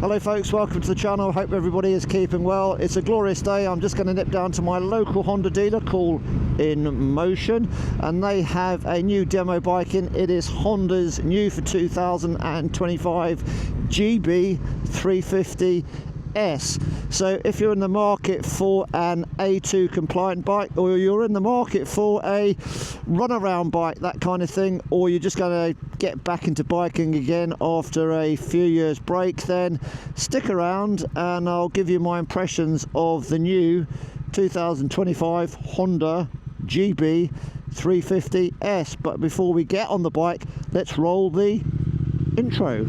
Hello folks, welcome to the channel. Hope everybody is keeping well. It's a glorious day. I'm just going to nip down to my local Honda dealer called In Motion, and they have a new demo bike in. It is Honda's new for 2025 GB350S. So if you're in the market for an A2 compliant bike, or you're in the market for a runaround bike, that kind of thing, or you're just going to get back into biking again after a few years break, then stick around and I'll give you my impressions of the new 2025 Honda GB350S. But before we get on the bike, let's roll the intro.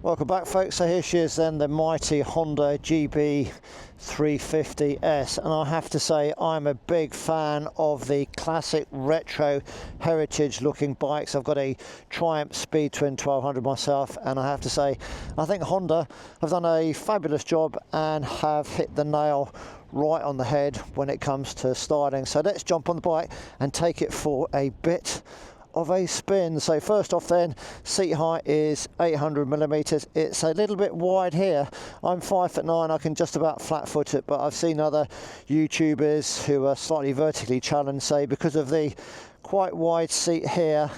Welcome back folks. So here she is then, the mighty Honda GB350S, and I have to say I'm a big fan of the classic retro heritage looking bikes. I've got a Triumph Speed Twin 1200 myself, and I have to say I think Honda have done a fabulous job and have hit the nail right on the head when it comes to styling. So let's jump on the bike and take it for a bit of a spin. So first off then, seat height is 800mm. It's a little bit wide here. I'm 5'9", I can just about flat foot it, but I've seen other YouTubers who are slightly vertically challenged say because of the quite wide seat here,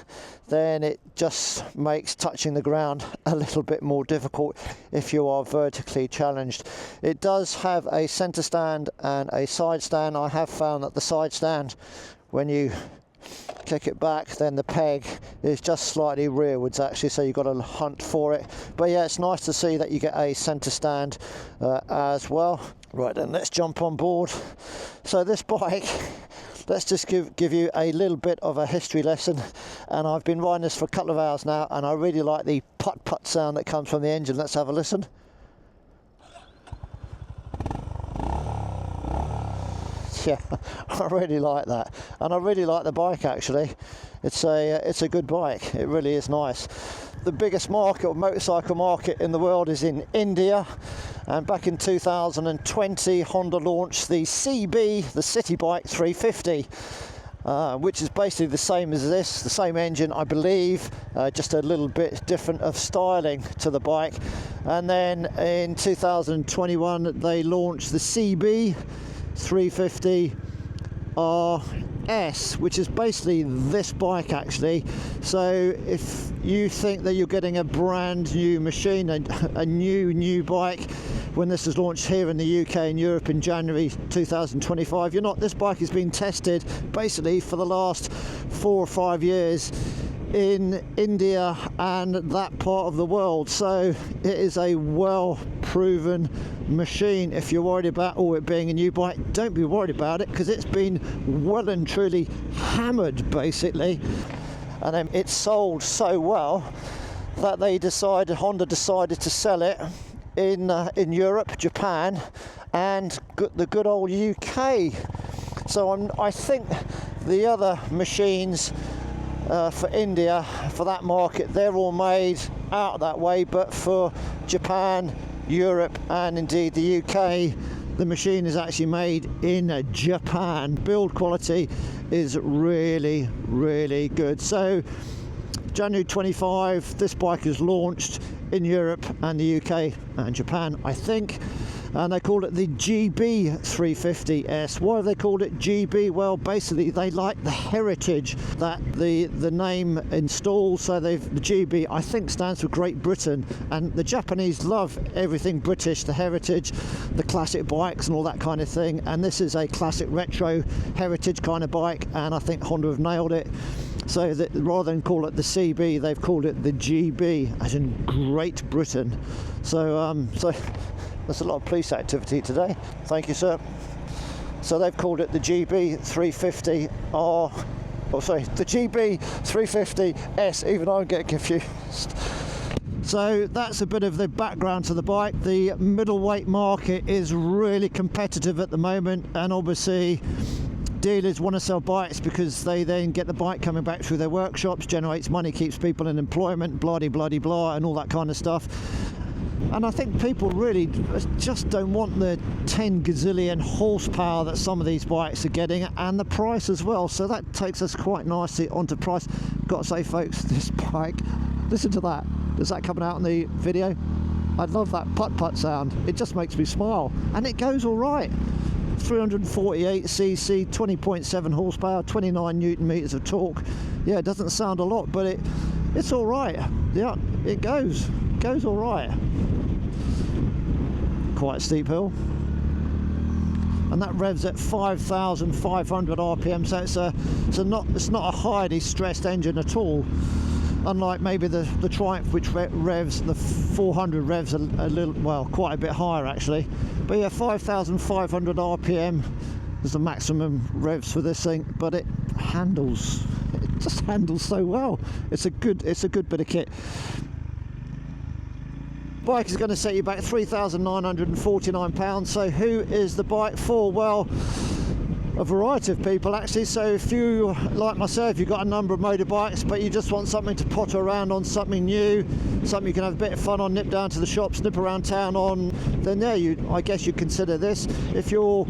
then it just makes touching the ground a little bit more difficult if you are vertically challenged. It does have a center stand and a side stand. I have found that the side stand, when you kick it back, then the peg is just slightly rearwards actually, so you've got to hunt for it. But yeah, it's nice to see that you get a center stand as well. Right then, let's jump on board. So this bike, let's just give you a little bit of a history lesson. And I've been riding this for a couple of hours now, and I really like the putt-putt sound that comes from the engine. Let's have a listen. Yeah, I really like that, and I really like the bike actually. It's a good bike. It really is nice. The biggest market or motorcycle market in the world is in India, and back in 2020 Honda launched the CB, the City Bike 350, which is basically the same as this, the same engine I believe, just a little bit different of styling to the bike. And then in 2021 they launched the CB 350 RS, which is basically this bike actually. So if you think that you're getting a brand new machine, a new bike, when this is launched here in the UK and Europe in January 2025, you're not. This bike has been tested basically for the last 4 or 5 years in India and that part of the world. So it is a well proven machine. If you're worried about it being a new bike, don't be worried about it, because it's been well and truly hammered basically. And then it sold so well that Honda decided to sell it in Europe, Japan, and the good old UK. So I think the other machines for India, for that market, they're all made out that way, but for Japan, Europe and indeed the UK, the machine is actually made in Japan. Build quality is really good. So January 25, this bike is launched in Europe and the UK and Japan, I think, and they called it the GB350S. Why have they called it GB? Well, basically they like the heritage that the name installs. So the GB, I think, stands for Great Britain, and the Japanese love everything British, the heritage, the classic bikes and all that kind of thing. And this is a classic retro heritage kind of bike, and I think Honda have nailed it. So that rather than call it the CB, they've called it the GB, as in Great Britain. So there's a lot of police activity today. Thank you, sir. So they've called it the GB350 the GB350S. Even I get confused. So that's a bit of the background to the bike. The middleweight market is really competitive at the moment, and obviously dealers want to sell bikes because they then get the bike coming back through their workshops, generates money, keeps people in employment, blah-de-blah-de-blah, and all that kind of stuff. And I think people really just don't want the 10 gazillion horsepower that some of these bikes are getting, and the price as well. So that takes us quite nicely onto price. Got to say, folks, this bike, listen to that. Is that coming out in the video? I love that putt-putt sound. It just makes me smile, and it goes all right. 348cc, 20.7 horsepower, 29 newton meters of torque. Yeah, it doesn't sound a lot, but it's all right. Yeah, it goes all right. Quite a steep hill, and that revs at 5,500 RPM. So it's not a highly stressed engine at all. Unlike maybe the Triumph, which revs, the 400 revs a little, well, quite a bit higher actually. But yeah, 5,500 RPM is the maximum revs for this thing, but it just handles so well. It's a good bit of kit. Bike is going to set you back £3,949. So who is the bike for? Well, a variety of people actually. So if you, like myself, you've got a number of motorbikes but you just want something to potter around on, something new, something you can have a bit of fun on, nip down to the shops, nip around town on, then yeah, I guess you consider this. If you're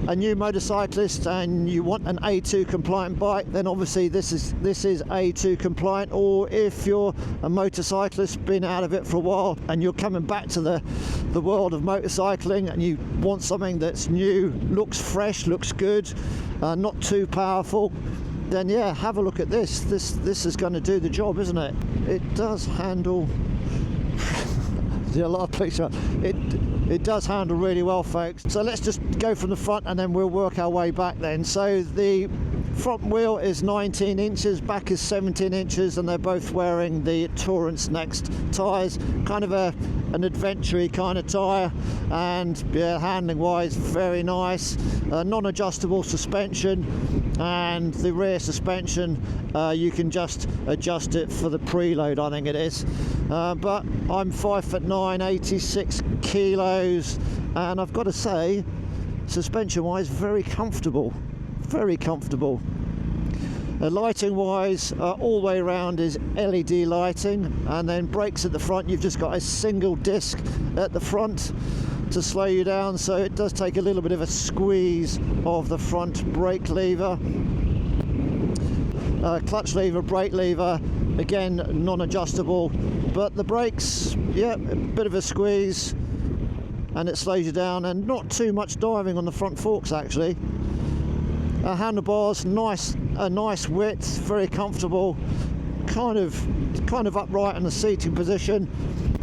a new motorcyclist and you want an A2 compliant bike, then obviously this is A2 compliant. Or if you're a motorcyclist, been out of it for a while and you're coming back to the world of motorcycling and you want something that's new, looks fresh, looks good, not too powerful, then yeah, have a look at this. This is going to do the job, isn't it? It does handle a lot of picture. It does handle really well, folks. So let's just go from the front and then we'll work our way back then. So the front wheel is 19 inches, back is 17 inches, and they're both wearing the Torrance Next tyres. Kind of an adventure-y kind of tyre, and yeah, handling wise, very nice. Non-adjustable suspension, and the rear suspension, you can just adjust it for the preload, I think it is. But I'm 5'9", 86 kilos, and I've got to say, suspension wise, very comfortable. Very comfortable. Lighting wise, all the way around is LED lighting, and then brakes at the front, you've just got a single disc at the front to slow you down, so it does take a little bit of a squeeze of the front brake lever. Clutch lever, brake lever, again non-adjustable, but the brakes, yeah, a bit of a squeeze and it slows you down, and not too much diving on the front forks actually. Handlebars, a nice width, very comfortable, kind of upright in the seating position,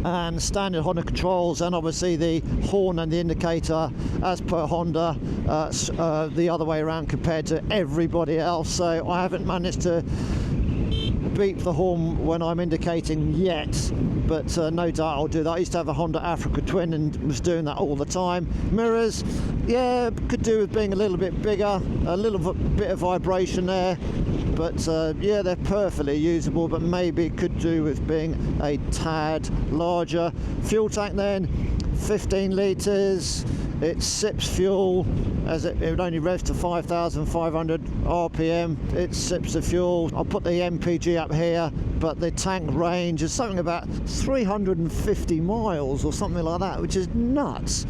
and standard Honda controls, and obviously the horn and the indicator as per Honda, the other way around compared to everybody else. So I haven't managed to beep the horn when I'm indicating yet, but no doubt I'll do that. I used to have a Honda Africa Twin and was doing that all the time. Mirrors, yeah, could do with being a little bit bigger, a little bit of vibration there, but yeah, they're perfectly usable, but maybe could do with being a tad larger. Fuel tank then, 15 litres. It sips fuel, as it only revs to 5,500 RPM. It sips the fuel. I'll put the MPG up here, but the tank range is something about 350 miles or something like that, which is nuts.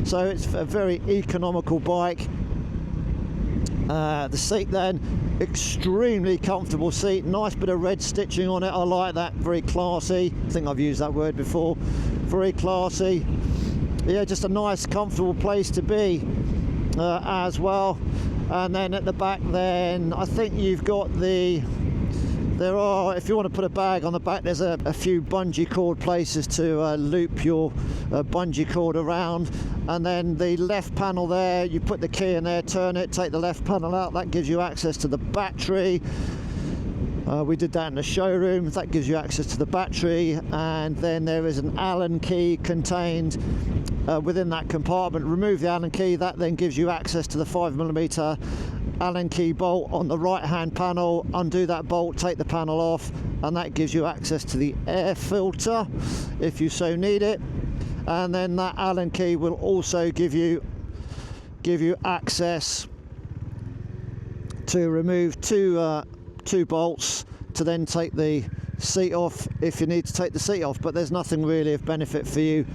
So it's a very economical bike. The seat then, extremely comfortable seat, nice bit of red stitching on it, I like that, very classy. I think I've used that word before, very classy. Yeah, just a nice comfortable place to be as well. And then at the back then, I think you've got if you want to put a bag on the back, there's a few bungee cord places to loop your bungee cord around. And then the left panel there, you put the key in there, turn it, take the left panel out, that gives you access to the battery. We did that in the showroom, that gives you access to the battery. And then there is an Allen key contained within that compartment. Remove the Allen key, that then gives you access to the 5mm Allen key bolt on the right hand panel. Undo that bolt, take the panel off, and that gives you access to the air filter if you so need it. And then that Allen key will also give you access to remove two bolts to then take the seat off if you need to take the seat off, but there's nothing really of benefit for you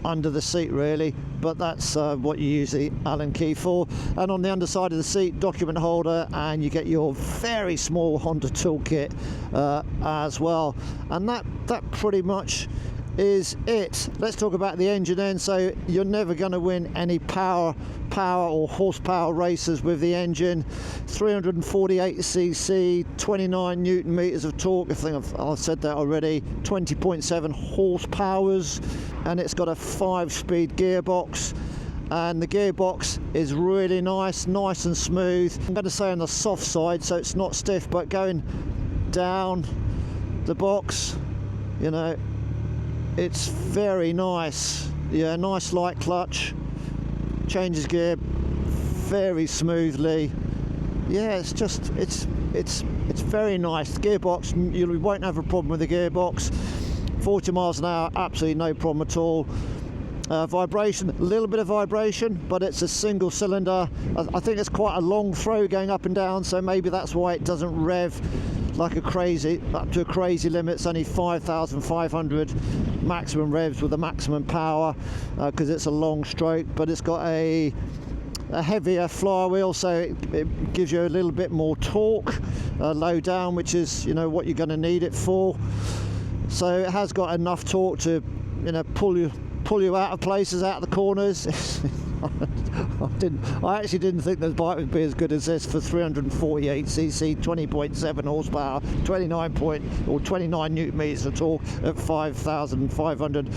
under the seat really, but that's what you use the Allen key for. And on the underside of the seat, document holder, and you get your very small Honda toolkit as well. And that pretty much is it. Let's talk about the engine then. So you're never going to win any power or horsepower races with the engine. 348cc, 29 newton meters of torque. I think I've said that already. 20.7 horsepowers, and it's got a 5-speed gearbox, and the gearbox is really nice and smooth. I'm going to say on the soft side, so it's not stiff, but going down the box, you know, it's very nice. Yeah, nice light clutch, changes gear very smoothly. Yeah, it's very nice. The gearbox, you won't have a problem with the gearbox. 40 miles an hour, absolutely no problem at all. Vibration, a little bit of vibration, but it's a single cylinder. I think it's quite a long throw going up and down, so maybe that's why it doesn't rev like up to a crazy limit. It's only 5,500 maximum revs with the maximum power, because it's a long stroke, but it's got a heavier flywheel, so it gives you a little bit more torque low down, which is, you know, what you're going to need it for. So it has got enough torque to, you know, pull you out of places, out of the corners. I actually didn't think this bike would be as good as this for 348cc, 20.7 horsepower, 29 newton meters of torque at 5,500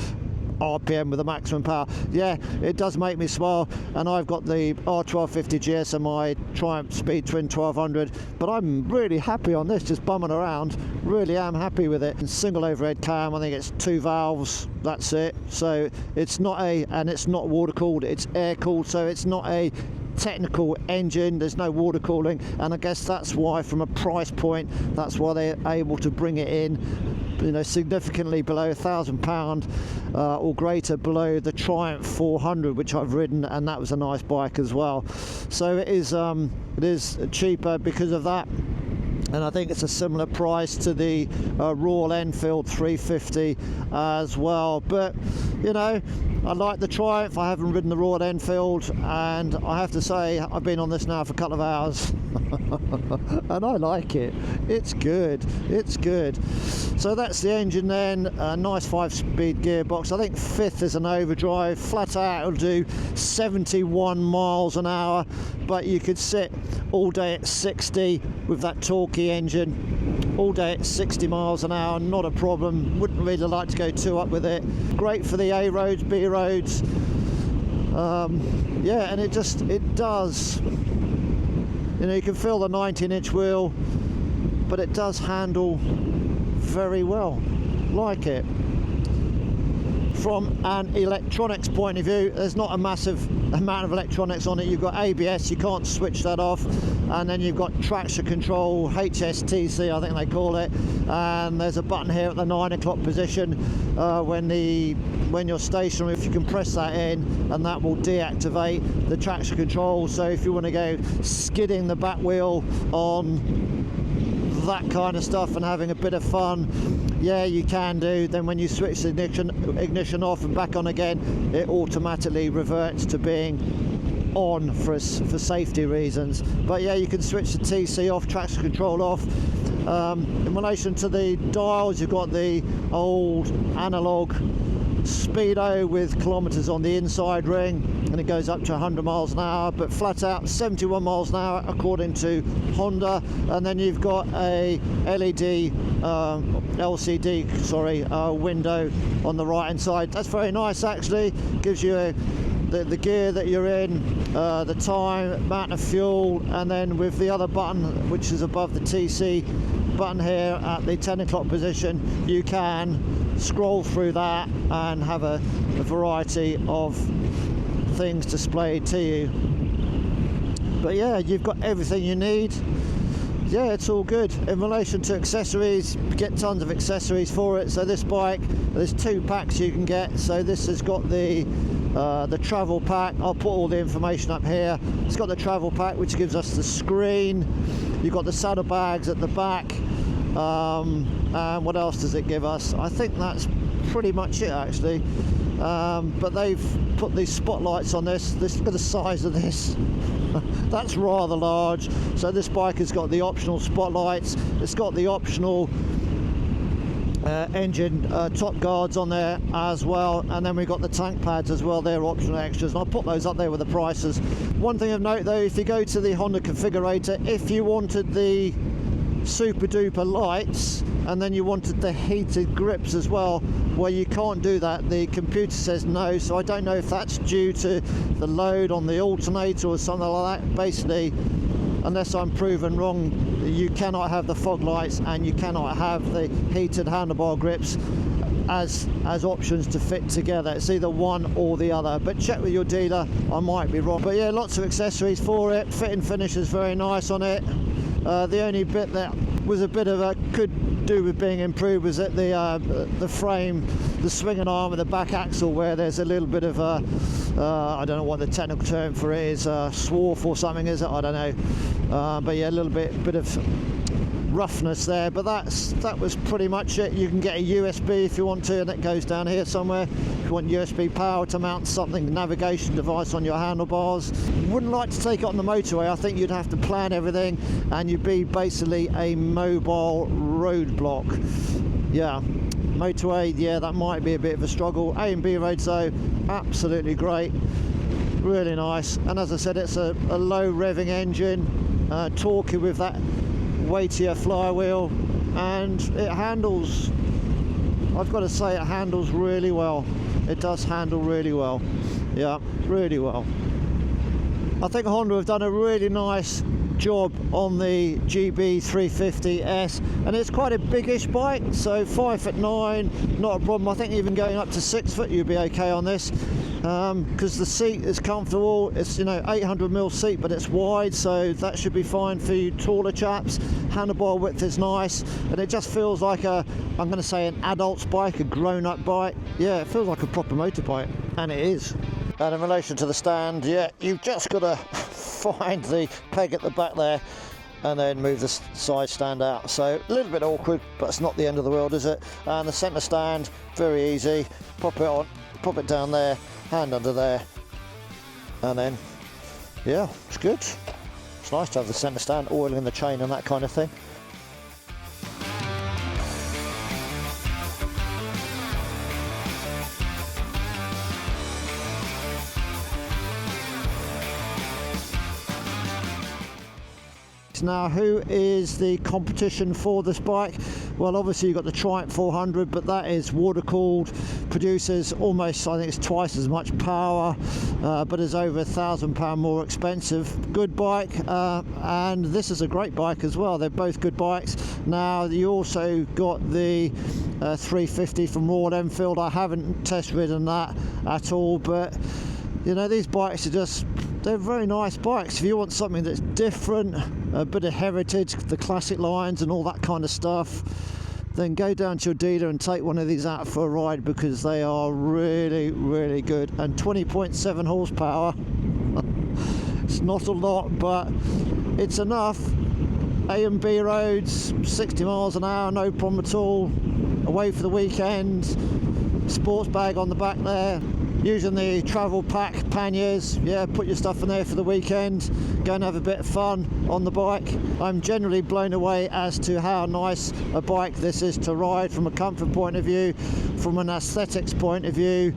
RPM with a maximum power. Yeah, it does make me smile. And I've got the R1250 GSMI Triumph Speed Twin 1200, but I'm really happy on this, just bumming around. Really am happy with it. And single overhead cam, I think it's 2 valves, that's it. So it's not it's not water cooled, it's air cooled, so it's not a technical engine, there's no water cooling, and I guess that's why, from a price point, that's why they're able to bring it in, you know, significantly below £1,000 or greater below the Triumph 400, which I've ridden, and that was a nice bike as well. So it is cheaper because of that. And I think it's a similar price to the Royal Enfield 350 as well. But, you know, I like the Triumph. I haven't ridden the Royal Enfield, and I have to say I've been on this now for a couple of hours and I like it. It's good. It's good. So that's the engine then. A nice 5-speed gearbox. I think 5th is an overdrive. Flat out it'll do 71 miles an hour, but you could sit all day at 60 with that torquey engine. All day at 60 miles an hour, not a problem. Wouldn't really like to go too up with it. Great for the A roads, B roads. Yeah, and it does, you know, you can feel the 19-inch wheel, but it does handle very well. Like it. From an electronics point of view, there's not a massive amount of electronics on it. You've got ABS, you can't switch that off, and then you've got traction control, HSTC I think they call it, and there's a button here at the 9 o'clock position when you're stationary. If you can press that in, and that will deactivate the traction control. So if you want to go skidding the back wheel on that kind of stuff and having a bit of fun, yeah, you can do. Then when you switch the ignition off and back on again, it automatically reverts to being on for safety reasons. But yeah, you can switch the TC off, traction control off. In relation to the dials, you've got the old analog speedo with kilometers on the inside ring, and it goes up to 100 miles an hour, but flat out 71 miles an hour according to Honda. And then you've got a LCD window on the right hand side. That's very nice actually. Gives you the gear that you're in, the time, amount of fuel, and then with the other button which is above the TC button here at the 10 o'clock position, you can scroll through that and have a variety of things displayed to you. But yeah, you've got everything you need. Yeah, it's all good. In relation to accessories, you get tons of accessories for it. So this bike, there's 2 packs you can get. So this has got the travel pack. I'll put all the information up here. It's got the travel pack, which gives us the screen. You've got the saddlebags at the back. And what else does it give us? I think that's pretty much it actually. But they've put these spotlights on this. Look at the size of this. That's rather large. So this bike has got the optional spotlights. It's got the optional engine top guards on there as well, and then we've got the tank pads as well. They're optional extras, and I'll put those up there with the prices. One thing of note though, if you go to the Honda configurator, if you wanted the super duper lights and then you wanted the heated grips as well, well, you can't do that. The computer says no, so I don't know if that's due to the load on the alternator or something like that. Basically, unless I'm proven wrong, you cannot have the fog lights and you cannot have the heated handlebar grips as options to fit together. It's either one or the other, but check with your dealer, I might be wrong. But yeah, lots of accessories for it. Fit and finish is very nice on it. The only bit that was a bit of a could do with being improved was at the frame, the swinging arm and the back axle, where there's a little bit of a I don't know what the technical term for it is, swarf or something, is it? I don't know. But yeah, a little bit of roughness there, but that was pretty much it. You can get a USB if you want to, and it goes down here somewhere if you want USB power to mount something, navigation device on your handlebars. Wouldn't like to take it on the motorway. I think you'd have to plan everything and you'd be basically a mobile roadblock. Yeah, motorway, yeah, that might be a bit of a struggle. A and B roads though, absolutely great, really nice. And as I said, it's a low revving engine, torquey with that weightier flywheel, and it handles, I've got to say, it handles really well. It does handle really well. Yeah, really well. I think Honda have done a really nice job on the GB350S, and it's quite a biggish bike, so 5'9", not a problem. I think even going up to 6 foot you'd be okay on this, because the seat is comfortable. It's, you know, 800mm seat, but it's wide, so that should be fine for you taller chaps. Handlebar width is nice, and it just feels like a, I'm going to say, an adult's bike, a grown-up bike. Yeah, it feels like a proper motorbike, and it is. And in relation to the stand, yeah, you've just got to find the peg at the back there and then move the side stand out. So a little bit awkward, but it's not the end of the world, is it? And the centre stand, very easy. Pop it on, pop it down there, hand under there, and then, yeah, it's good. It's nice to have the centre stand, oil in the chain and that kind of thing. Now, who is the competition for this bike? Well, obviously you've got the Triumph 400, but that is water cooled, produces almost, I think it's twice as much power, but is over £1,000 more expensive. Good bike, and this is a great bike as well. They're both good bikes. Now, you also got the 350 from Royal Enfield. I haven't test ridden that at all, but you know, these bikes are just, they're very nice bikes. If you want something that's different, a bit of heritage, the classic lines and all that kind of stuff, then go down to your dealer and take one of these out for a ride, because they are really, really good. And 20.7 horsepower, it's not a lot, but it's enough. A and B roads, 60 miles an hour, no problem at all. Away for the weekend, sports bag on the back there. Using the travel pack panniers, yeah, put your stuff in there for the weekend, go and have a bit of fun on the bike. I'm generally blown away as to how nice a bike this is to ride, from a comfort point of view, from an aesthetics point of view,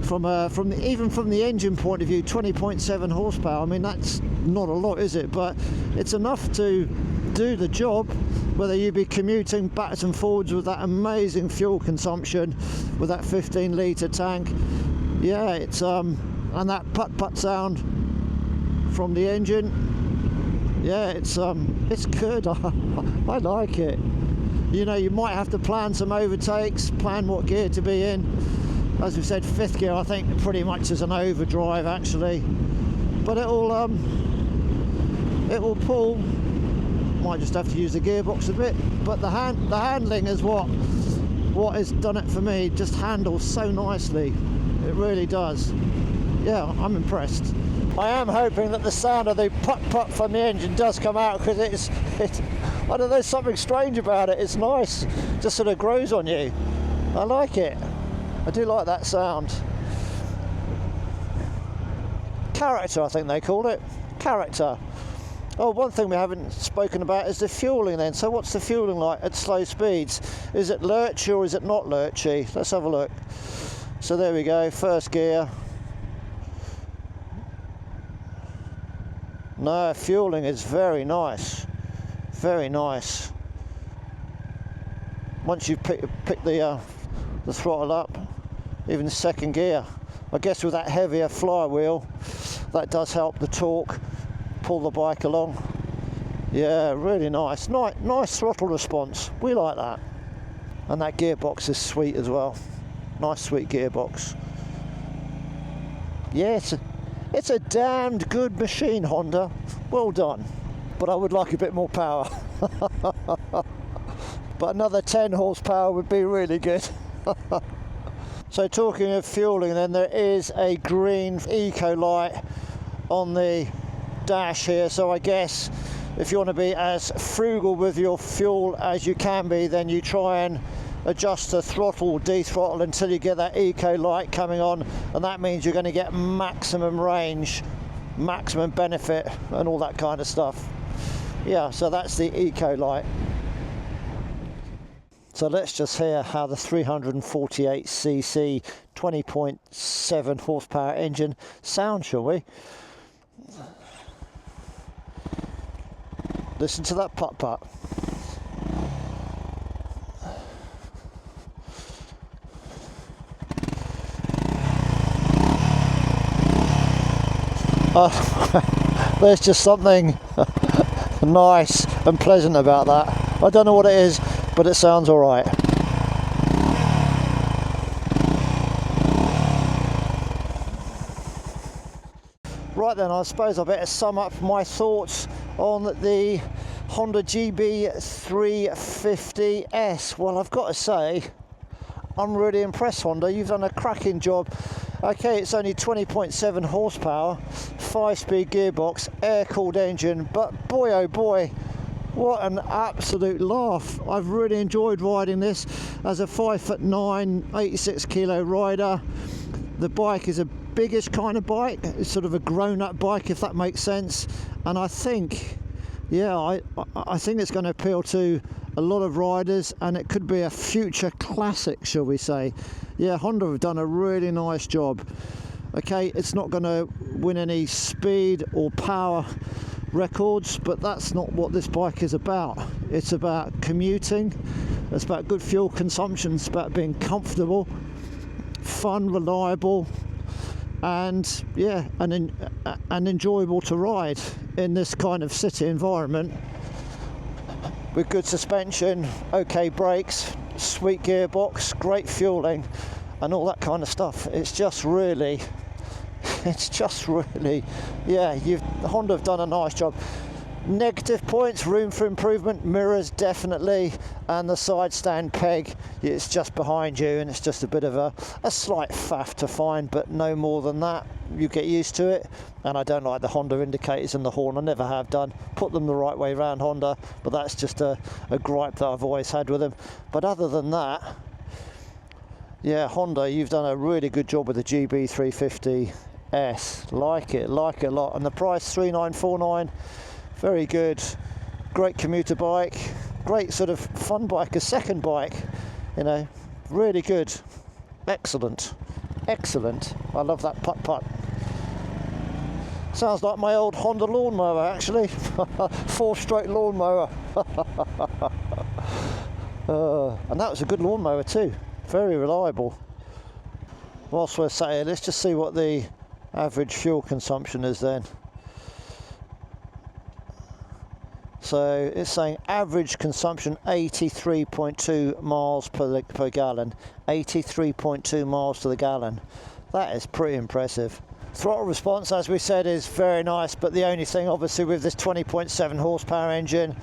even from the engine point of view. 20.7 horsepower, I mean, that's not a lot, is it? But it's enough to do the job, whether you be commuting backwards and forwards with that amazing fuel consumption with that 15-litre tank. Yeah, it's and that putt sound from the engine. Yeah, it's good. I like it. You know, you might have to plan some overtakes, plan what gear to be in. As we said, 5th gear I think pretty much is an overdrive actually, but it will pull. Might just have to use the gearbox a bit, but the handling is what has done it for me. It just handles so nicely. It really does. Yeah, I'm impressed. I am hoping that the sound of the putt-putt from the engine does come out, because it's I don't know, there's something strange about it. It's nice, just sort of grows on you. I like it. I do like that sound. Character, I think they call it. Character. Oh, one thing we haven't spoken about is the fueling then. So what's the fueling like at slow speeds? Is it lurchy or is it not lurchy? Let's have a look. So there we go, first gear. No, fueling is very nice. Very nice. Once you pick the throttle up, even the second gear. I guess with that heavier flywheel, that does help the torque, pull the bike along. Yeah, really nice. Nice throttle response. We like that. And that gearbox is sweet as well. Nice sweet gearbox. Yeah, it's a damned good machine, Honda. Well done. But I would like a bit more power. But another 10 horsepower would be really good. So talking of fueling then, there is a green eco light on the dash here, so I guess if you want to be as frugal with your fuel as you can be, then you try and adjust the throttle, dethrottle until you get that eco light coming on, and that means you're going to get maximum range, maximum benefit and all that kind of stuff. Yeah, so that's the eco light. So let's just hear how the 348cc 20.7 horsepower engine sounds, shall we? Listen to that putt-putt. There's just something nice and pleasant about that. I don't know what it is, but it sounds all right. Right then, I suppose I better sum up my thoughts on the Honda GB350S. Well, I've got to say, I'm really impressed, Honda. You've done a cracking job. Okay, it's only 20.7 horsepower, 5-speed gearbox, air-cooled engine, but boy oh boy, what an absolute laugh. I've really enjoyed riding this as a 5'9", 86 kilo rider. The bike is a biggish kind of bike. It's sort of a grown-up bike, if that makes sense. And I think, yeah, I think it's going to appeal to a lot of riders, and it could be a future classic, shall we say. Yeah, Honda have done a really nice job. Okay, it's not going to win any speed or power records, but that's not what this bike is about. It's about commuting, it's about good fuel consumption, it's about being comfortable, fun, reliable, and yeah, and enjoyable to ride in this kind of city environment with good suspension, okay brakes, sweet gearbox, great fueling and all that kind of stuff. It's just really, yeah, Honda have done a nice job. Negative points, room for improvement, mirrors definitely, and the side stand peg, it's just behind you and it's just a bit of a slight faff to find, but no more than that. You get used to it. And I don't like the Honda indicators and the horn. I never have done. Put them the right way around, Honda, but that's just a gripe that I've always had with them. But other than that, yeah, Honda, you've done a really good job with the GB350S. Like it a lot. And the price, $3,949, very good. Great commuter bike, great sort of fun bike, a second bike, you know, really good. Excellent. I love that putt-putt. Sounds like my old Honda lawnmower, actually. 4-stroke lawnmower. And that was a good lawnmower too. Very reliable. Whilst we're sat here, let's just see what the average fuel consumption is then. So it's saying average consumption 83.2 miles per gallon. 83.2 miles to the gallon. That is pretty impressive. Throttle response, as we said, is very nice, but the only thing obviously with this 20.7 horsepower engine,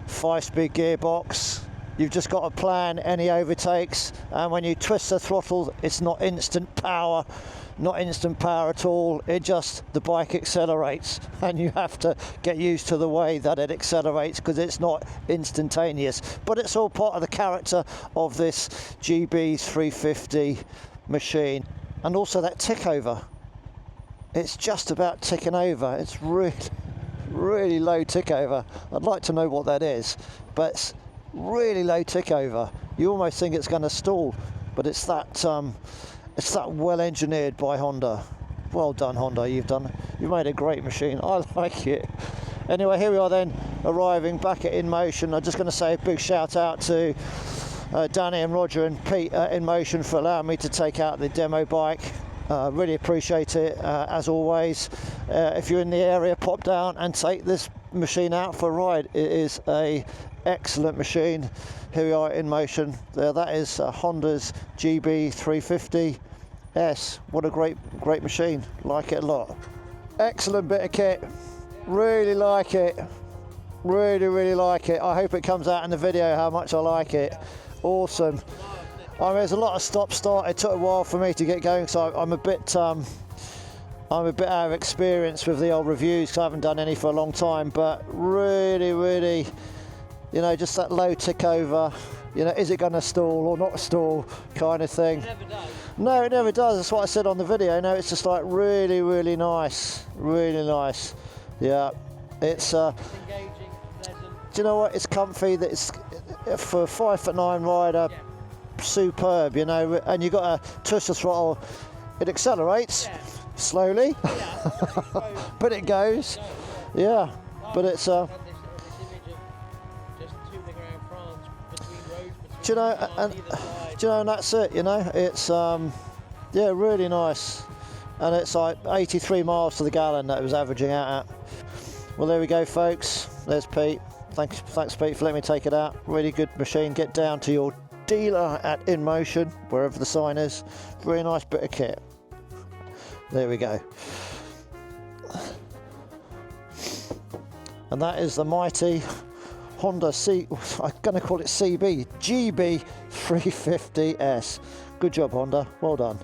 5-speed gearbox, you've just got to plan any overtakes, and when you twist the throttle, it's not instant power. not instant power at all. It just, the bike accelerates, and you have to get used to the way that it accelerates because it's not instantaneous. But it's all part of the character of this GB350 machine. And also that tick over. It's just about ticking over. It's really low tick over. I'd like to know what that is, but it's really low tick over. You almost think it's going to stall, but it's that well engineered by Honda. Well done, Honda. You've made a great machine. I like it. Anyway, here we are then, arriving back at InMotion. I'm just going to say a big shout out to Danny and Roger and Pete at InMotion for allowing me to take out the demo bike. Really appreciate it, as always. If you're in the area, pop down and take this machine out for a ride. It is a excellent machine. Here we are in motion. There, that is Honda's GB350S. What a great machine. Like it a lot. Excellent bit of kit. Really like it. Really like it. I hope it comes out in the video how much I like it. Awesome. I mean, there's a lot of stop-start. It took a while for me to get going, so I'm a bit out of experience with the old reviews because I haven't done any for a long time. But really, you know, just that low tick over. You know, is it going to stall or not stall kind of thing? It never does. No, it never does. That's what I said on the video. No, it's just like really nice, really nice. Yeah, it's. Engaging, pleasant. Do you know what? It's comfy. That it's for a 5'9" rider. Yeah. Superb, you know, and you got a twist the throttle. It accelerates slowly, but it goes. Yeah, but it's this image of just touring around France between roads, do you know, and that's it. You know, it's yeah, really nice, and it's like 83 miles to the gallon that it was averaging out at. Well, there we go, folks. There's Pete. Thanks, Pete, for letting me take it out. Really good machine. Get down to your dealer at InMotion, wherever the sign is. Very nice bit of kit. There we go. And that is the mighty Honda I'm going to call it GB350S. Good job, Honda. Well done.